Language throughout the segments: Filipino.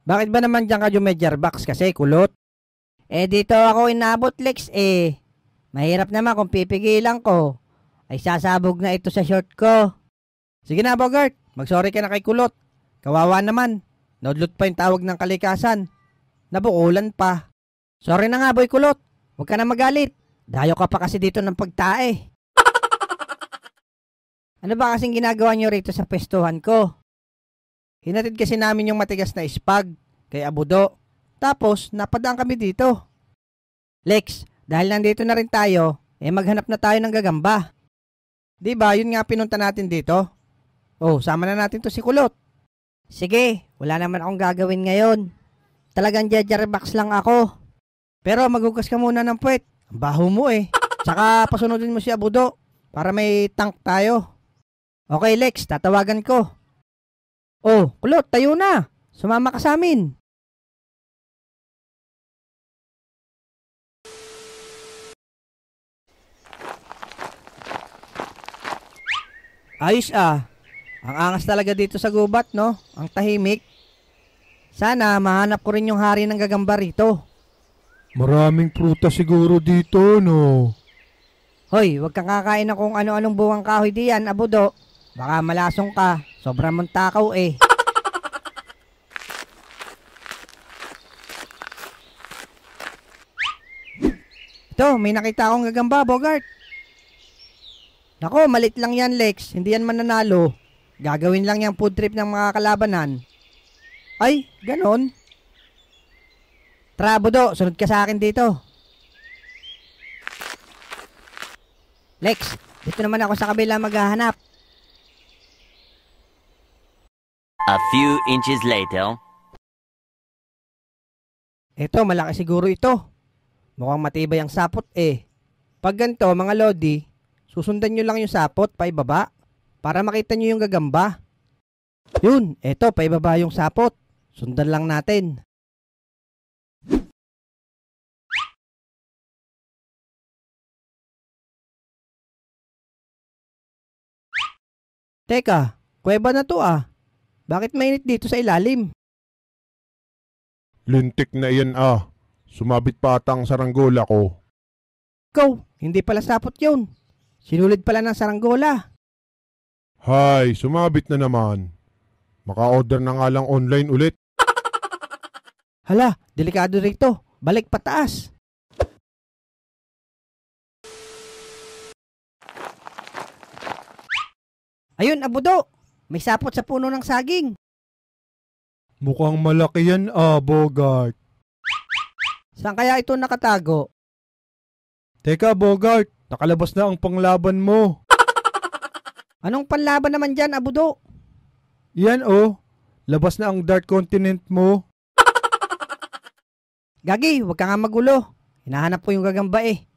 Bakit ba naman dyan ka Jumedjar Box kasi kulot? Eh dito ako inabot Lex eh. Mahirap naman kung pipigilan ko. Ay sasabog na ito sa short ko. Sige na Bogart, mag-sorry ka na kay kulot. Kawawa naman. Naudlot pa yung tawag ng kalikasan. Nabukulan pa. Sorry na nga boy kulot. Huwag ka na magalit. Dayo ka pa kasi dito ng pagtae. Ano ba kasing ginagawa nyo rito sa pwestuhan ko? Hinatid kasi namin yung matigas na ispag kay Abudo. Tapos napadaan kami dito. Lex, dahil nandito na rin tayo, maghanap na tayo ng gagamba. Diba yun nga pinunta natin dito? Oh, sama na natin to si kulot. Sige, wala naman akong gagawin ngayon. Talagang jajarbox lang ako. Pero maghugas ka muna ng puwet. Ang baho mo eh. Tsaka pasunodin mo si Abudo para may tank tayo. Okay Lex, tatawagan ko. Oh, kulot, tayo na. Sumama ka sa amin. Ayos ah. Ang angas talaga dito sa gubat, no? Ang tahimik. Sana mahanap ko rin yung hari ng gagamba rito. Maraming prutas siguro dito, no? Hoy, wag kang kakain ng kung ano-anong buwang kahoy diyan, Abudo. Baka malasong ka. Sobrang mong takaw eh. Ito, may nakita akong gagamba, Bogart. Nako, malit lang yan, Lex. Hindi yan mananalo. Gagawin lang yung food trip ng mga kalabanan. Ay, ganon. Tara, Budo, sunod ka sa akin dito. Lex, dito naman ako sa kabila maghahanap. A few inches later. Ito, malaki siguro ito. Mukhang matibay ang sapot eh. Pag ganito, mga lodi, susundan nyo lang yung sapot paibaba para makita nyo yung gagamba. Yun, eto, paibaba yung sapot. Sundan lang natin. Teka, kuweba na to ah. Bakit mainit dito sa ilalim? Lintik na iyan ah. Sumabit pa ata ang saranggola ko. Ikaw, hindi pala sapot yun. Sinulid pala ng saranggola. Hay, sumabit na naman. Maka-order na nga lang online ulit. Hala, delikado rito. Balik pataas. Ayun, Abudo. May sapot sa puno ng saging. Mukhang malaki yan ah, Bogart. Saan kaya ito nakatago? Teka Bogart, nakalabas na ang panglaban mo. Anong panlaban naman dyan, Abudo? Yan oh, labas na ang Dark Continent mo. Gagi, huwag ka nga magulo. Hinahanap ko yung gagamba eh.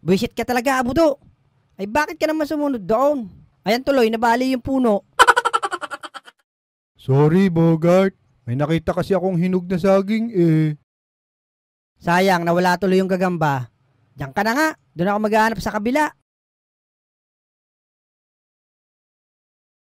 Buisit ka talaga, Abudo. Ay bakit ka naman sumunod doon? Ayan tuloy, nabali yung puno. Sorry Bogart, may nakita kasi akong hinog na saging eh. Sayang, nawala tuloy yung gagamba. Diyan ka na nga, doon ako maghahanap sa kabila.